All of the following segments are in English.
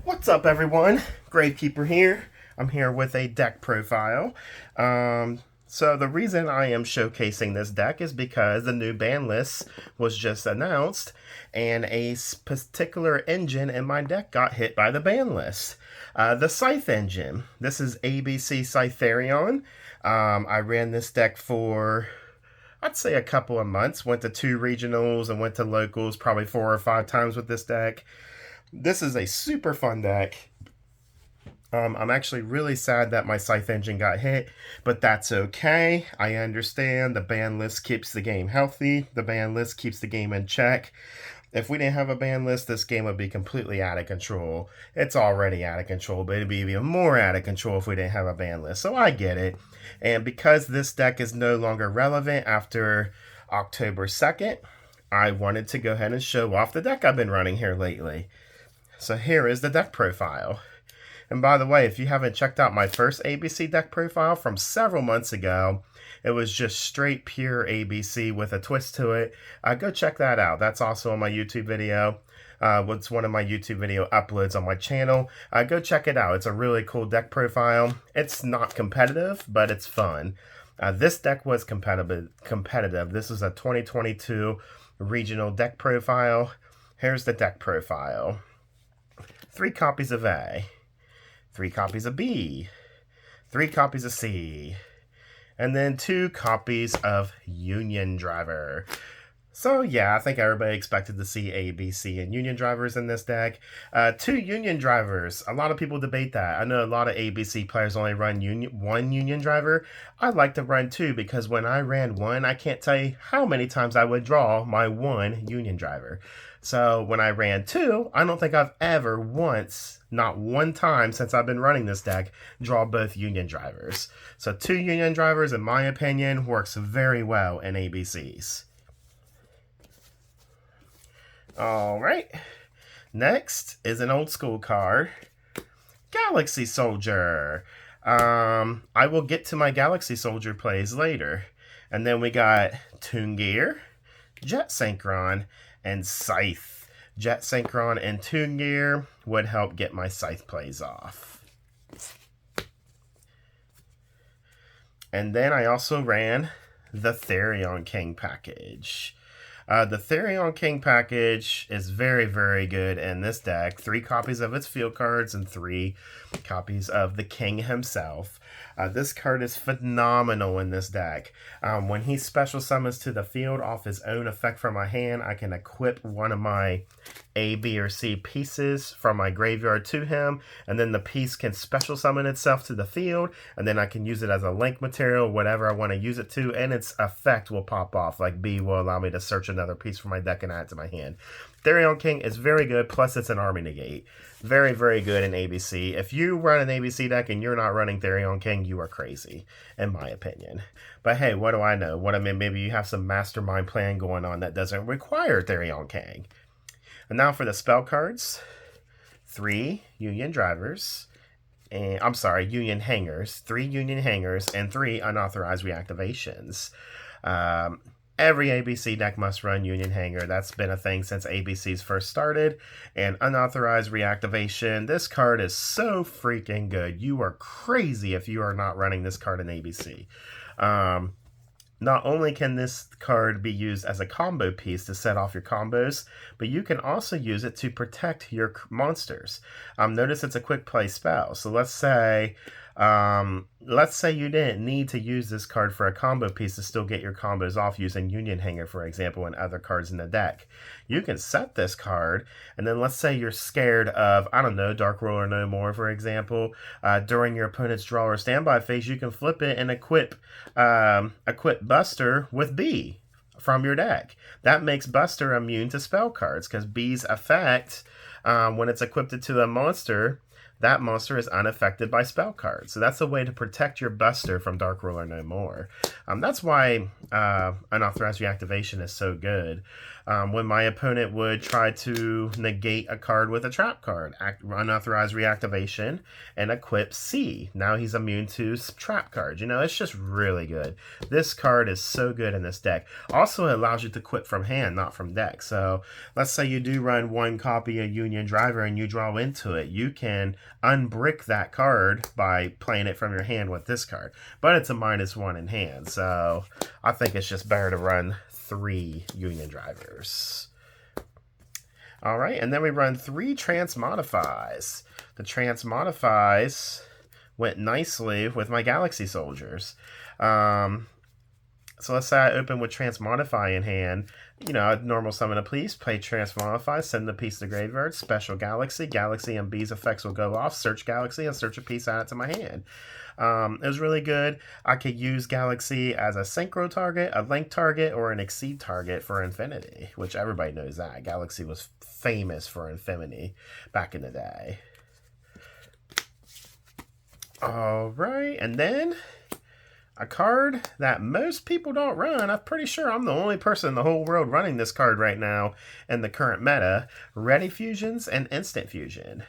What's up, everyone? Gravekeeper here. I'm here with a deck profile. So the reason I am showcasing this deck is because the new ban list was just announced, and a particular engine in my deck got hit by the ban list. The Scythe engine. This is ABC Scythe Therion. I ran this deck for I'd say a couple of months. Went to 2 regionals and went to locals probably 4 or 5 times with this deck. This is a super fun deck. I'm actually really sad that my Scythe engine got hit, but that's okay. I understand the ban list keeps the game healthy. The ban list keeps the game in check. If we didn't have a ban list, this game would be completely out of control. It's already out of control, but it'd be even more out of control if we didn't have a ban list. So I get it. And because this deck is no longer relevant after October 2nd, I wanted to go ahead and show off the deck I've been running here lately. So here is the deck profile. And by the way, if you haven't checked out my first ABC deck profile from several months ago, it was just straight pure ABC with a twist to it. Go check that out. That's also on my YouTube video. It's one of my YouTube video uploads on my channel. Go check it out. It's a really cool deck profile. It's not competitive, but it's fun. This deck was competitive. This is a 2022 regional deck profile. Here's the deck profile. 3 copies of A, 3 copies of B, 3 copies of C, and then 2 copies of Union Driver. So yeah, I think everybody expected to see A, B, C, and Union Drivers in this deck. 2 Union Drivers. A lot of people debate that. I know a lot of ABC players only run one Union Driver. I like to run 2 because when I ran 1, I can't tell you how many times I would draw my 1 Union Driver. So when I ran 2, I don't think I've ever once, not one time since I've been running this deck, draw both Union Drivers. So 2 Union Drivers, in my opinion, works very well in ABCs. Alright, next is an old school card, Galaxy Soldier. I will get to my Galaxy Soldier plays later. And then we got Toon Gear, Jet Synchron, and Scythe. Jet Synchron and Toon Gear would help get my Scythe plays off. And then I also ran the Therion King package. The Therion King package is very, very good in this deck. 3 copies of its field cards and 3 copies of the King himself. This card is phenomenal in this deck. When he special summons to the field off his own effect from my hand, I can equip one of my A, B, or C pieces from my graveyard to him, and then the piece can special summon itself to the field, and then I can use it as a link material, whatever I want to use it to, and its effect will pop off. Like B will allow me to search another piece from my deck and add it to my hand. Therion King is very good, plus it's an army negate. Very, very good in ABC. If you run an ABC deck and you're not running Therion King, you are crazy, in my opinion. But hey, what do I know? Maybe you have some mastermind plan going on that doesn't require Therion King. And now for the spell cards. 3 Union Drivers. And I'm sorry, Union Hangers. 3 Union Hangers and 3 unauthorized reactivations. Every ABC deck must run Union Hanger. That's been a thing since ABC's first started. And unauthorized reactivation. This card is so freaking good. You are crazy if you are not running this card in ABC. Not only can this card be used as a combo piece to set off your combos, but you can also use it to protect your monsters. Notice it's a quick play spell. So let's say you didn't need to use this card for a combo piece to still get your combos off using Union Hanger, for example, and other cards in the deck. You can set this card, and then let's say you're scared of, I don't know, Dark Ruler No More, for example. During your opponent's draw or standby phase, you can flip it and equip Buster with B from your deck. That makes Buster immune to spell cards, because B's effect, when it's equipped to a monster, that monster is unaffected by spell cards. So that's a way to protect your buster from Dark Ruler no more. That's why unauthorized reactivation is so good. When my opponent would try to negate a card with a trap card, unauthorized reactivation, and equip C. Now he's immune to trap cards. You know, it's just really good. This card is so good in this deck. Also, it allows you to quit from hand, not from deck. So let's say you do run one copy of Union Driver and you draw into it. You can unbrick that card by playing it from your hand with this card. But it's a -1 in hand. So I think it's just better to run 3 Union Drivers. All right, and then we run 3 Transmodifies. The Transmodifies went nicely with my Galaxy Soldiers. So let's say I open with Transmodify in hand. You know, I'd normal summon a piece, play Transmodify, send the piece to the graveyard, special Galaxy. Galaxy and B's effects will go off, search Galaxy, and search a piece, add it to my hand. It was really good. I could use Galaxy as a synchro target, a link target, or an exceed target for Infinity, which everybody knows that. Galaxy was famous for Infinity back in the day. All right, and then a card that most people don't run. I'm pretty sure I'm the only person in the whole world running this card right now in the current meta. Ready Fusions and Instant Fusion.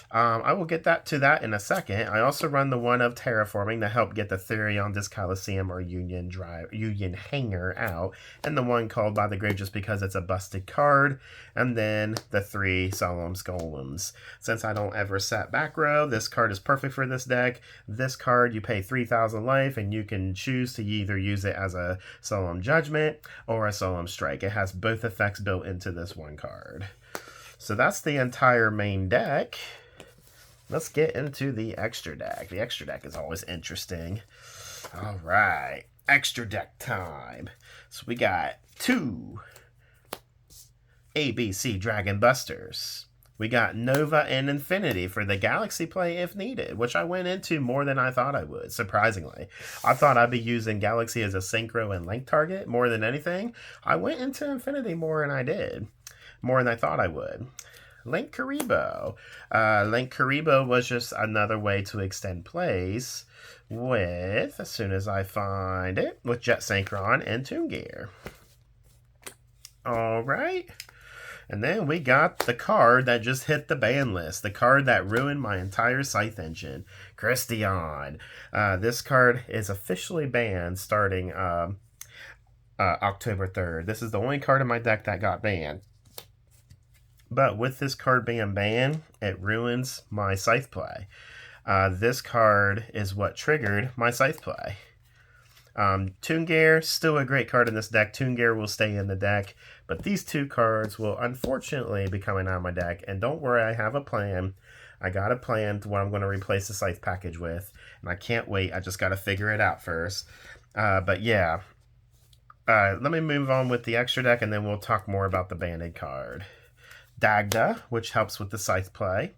I will get to that in a second. I also run the one of Terraforming to help get the Therion, Disc Coliseum, or Union Hanger out, and the one called By the Grave just because it's a busted card, and then the 3 Solemn's Golems. Since I don't ever set back row, this card is perfect for this deck. This card, you pay 3,000 life, and you can choose to either use it as a Solemn Judgment or a Solemn Strike. It has both effects built into this one card. So that's the entire main deck. Let's get into the extra deck. The extra deck is always interesting. All right, extra deck time. So we got 2 ABC Dragon Busters. We got Nova and Infinity for the Galaxy play if needed, which I went into more than I thought I would, surprisingly. I thought I'd be using Galaxy as a synchro and link target more than anything. I went into Infinity more than I did, more than I thought I would. Link Karibo. Link Karibo was just another way to extend plays with, as soon as I find it, with Jet Synchron and Toon Gear. All right. And then we got the card that just hit the ban list, the card that ruined my entire Scythe engine, Therion. This card is officially banned starting October 3rd. This is the only card in my deck that got banned. But with this card being banned, it ruins my Scythe play. This card is what triggered my Scythe play. Toon Gear, still a great card in this deck. Toon Gear will stay in the deck. But these 2 cards will unfortunately be coming out of my deck. And don't worry, I have a plan. I got a plan to what I'm going to replace the Scythe package with. And I can't wait. I just got to figure it out first. But yeah. Let me move on with the extra deck and then we'll talk more about the banded card. Dagda, which helps with the Scythe play.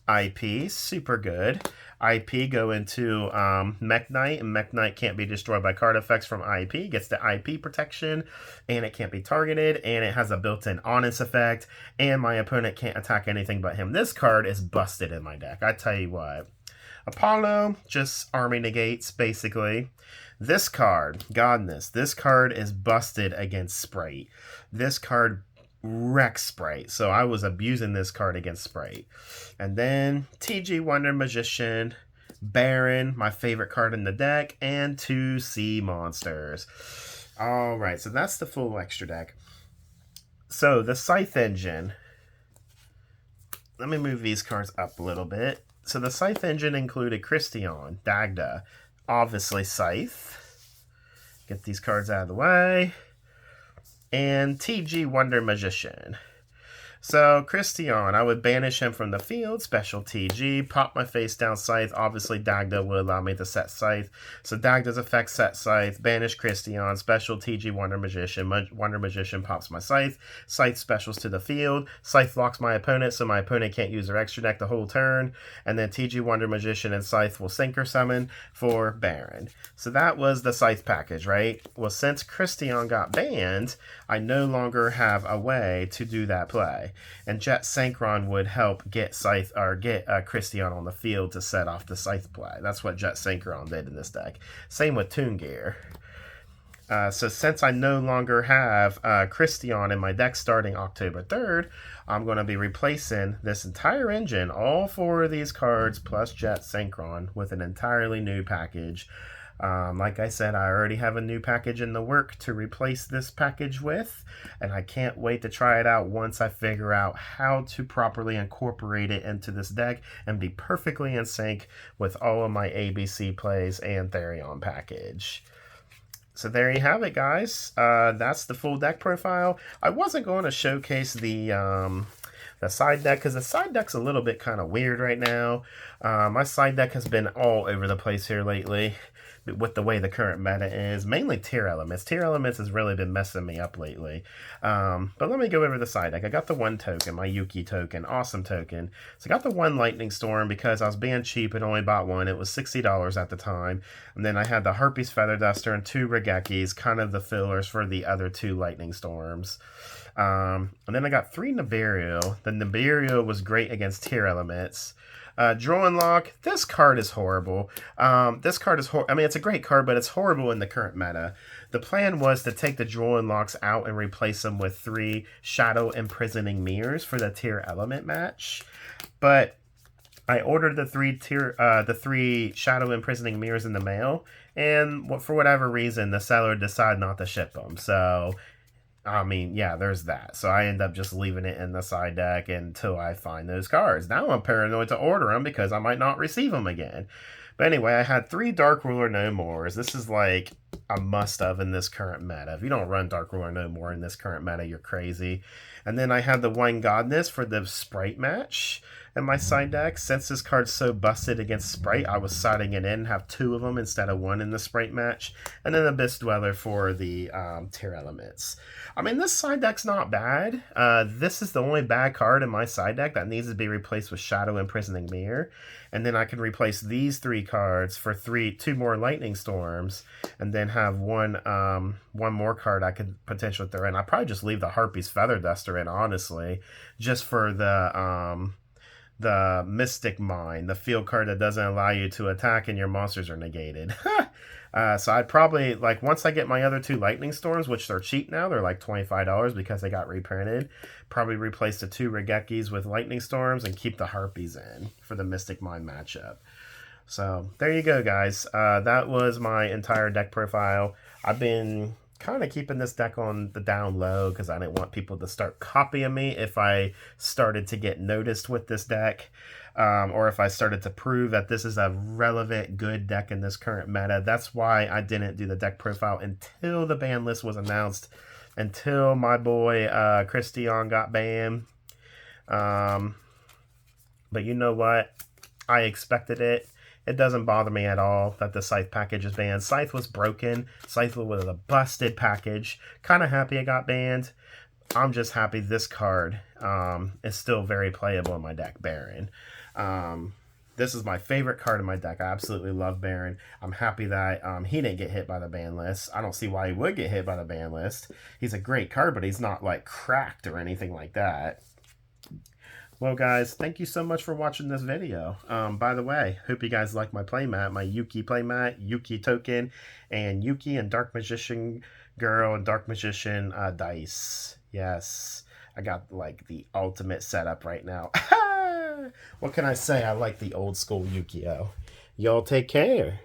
IP, super good. IP go into Mech Knight, and Mech Knight can't be destroyed by card effects from IP. Gets the IP protection, and it can't be targeted, and it has a built-in Honest effect, and my opponent can't attack anything but him. This card is busted in my deck, I tell you what. Apollo, just army negates, basically. This card, Godness, this card is busted against Sprite. This card wreck Sprite, so I was abusing this card against Sprite. And then TG Wonder Magician, Baron, my favorite card in the deck, and 2 Sea Monsters. Alright, so that's the full extra deck. So the Scythe engine, let me move these cards up a little bit. So the Scythe engine included Therion, Dagda, obviously Scythe. Get these cards out of the way. And TG Wonder Magician. So, Therion, I would banish him from the field, special TG, pop my face down Scythe. Obviously, Dagda will allow me to set Scythe. So, Dagda's effect set Scythe, banish Therion, special TG Wonder Magician. Wonder Magician pops my Scythe. Scythe specials to the field. Scythe locks my opponent, so my opponent can't use their extra deck the whole turn. And then TG Wonder Magician and Scythe will synchro summon for Baron. So, that was the Scythe package, right? Well, since Therion got banned, I no longer have a way to do that play. play. And Jet Synchron would help get Scythe or get Christian on the field to set off the Scythe play. That's what Jet Synchron did in this deck. Same with Toon Gear. So since I no longer have Christian in my deck starting October 3rd, I'm going to be replacing this entire engine, all 4 of these cards plus Jet Synchron, with an entirely new package. Like I said, I already have a new package in the work to replace this package with, and I can't wait to try it out once I figure out how to properly incorporate it into this deck and be perfectly in sync with all of my ABC plays and Therion package. So there you have it, guys. That's the full deck profile. I wasn't going to showcase the side deck because the side deck's a little bit kind of weird right now. My side deck has been all over the place here lately with the way the current meta is. Mainly Tier Elements. Tier Elements has really been messing me up lately. But let me go over the side deck. I got the 1 token, my Yuki token, awesome token. So I got the 1 Lightning Storm because I was being cheap and only bought 1. It was $60 at the time. And then I had the Harpy's Feather Duster and 2 Regekis, kind of the fillers for the other 2 Lightning Storms. And then I got 3 Nibiru. The Nibiru was great against Tier Elements. Draw Lock, this card is horrible. This card is I mean, it's a great card, but it's horrible in the current meta. The plan was to take the Draw Locks out and replace them with 3 Shadow Imprisoning Mirrors for the Tier Element match. But I ordered the 3 Shadow Imprisoning Mirrors in the mail, and for whatever reason, the seller decided not to ship them. So I mean, yeah, there's that. So I end up just leaving it in the side deck until I find those cards. Now I'm paranoid to order them because I might not receive them again. But anyway, I had 3 Dark Ruler No Mores. This is like a must-have in this current meta. If you don't run Dark Ruler No More in this current meta, you're crazy. And then I had the Wine Godness for the Sprite match in my side deck. Since this card's so busted against Sprite, I was siding it in, have 2 of them instead of 1 in the Sprite match. And then Abyss Dweller for the Tier Elements. I mean, this side deck's not bad. This is the only bad card in my side deck that needs to be replaced with Shadow Imprisoning Mirror. And then I can replace these 3 cards for 2 more Lightning Storms, and then have one more card I could potentially throw in. I'd probably just leave the Harpy's Feather Duster in, honestly, just for the Mystic Mind, the field card that doesn't allow you to attack and your monsters are negated. So I'd probably, like, once I get my other 2 Lightning Storms, which they're cheap now, they're like $25 because they got reprinted, probably replace the 2 Regekis with Lightning Storms and keep the Harpies in for the Mystic Mind matchup. So there you go, guys. That was my entire deck profile. I've been kind of keeping this deck on the down low because I didn't want people to start copying me if I started to get noticed with this deck. Or if I started to prove that this is a relevant, good deck in this current meta. That's why I didn't do the deck profile until the ban list was announced, until my boy Christian got banned. But you know what? I expected it. It doesn't bother me at all that the Scythe package is banned. Scythe was broken. Scythe was a busted package. Kind of happy it got banned. I'm just happy this card is still very playable in my deck, Baron. This is my favorite card in my deck. I absolutely love Baron. I'm happy that he didn't get hit by the ban list. I don't see why he would get hit by the ban list. He's a great card, but he's not like cracked or anything like that. Well, guys, thank you so much for watching this video. By the way, hope you guys like my playmat, my Yuki playmat, Yuki token, and Yuki and Dark Magician Girl and Dark Magician dice. Yes, I got like the ultimate setup right now. What can I say? I like the old school Yu-Gi-Oh! Y'all take care.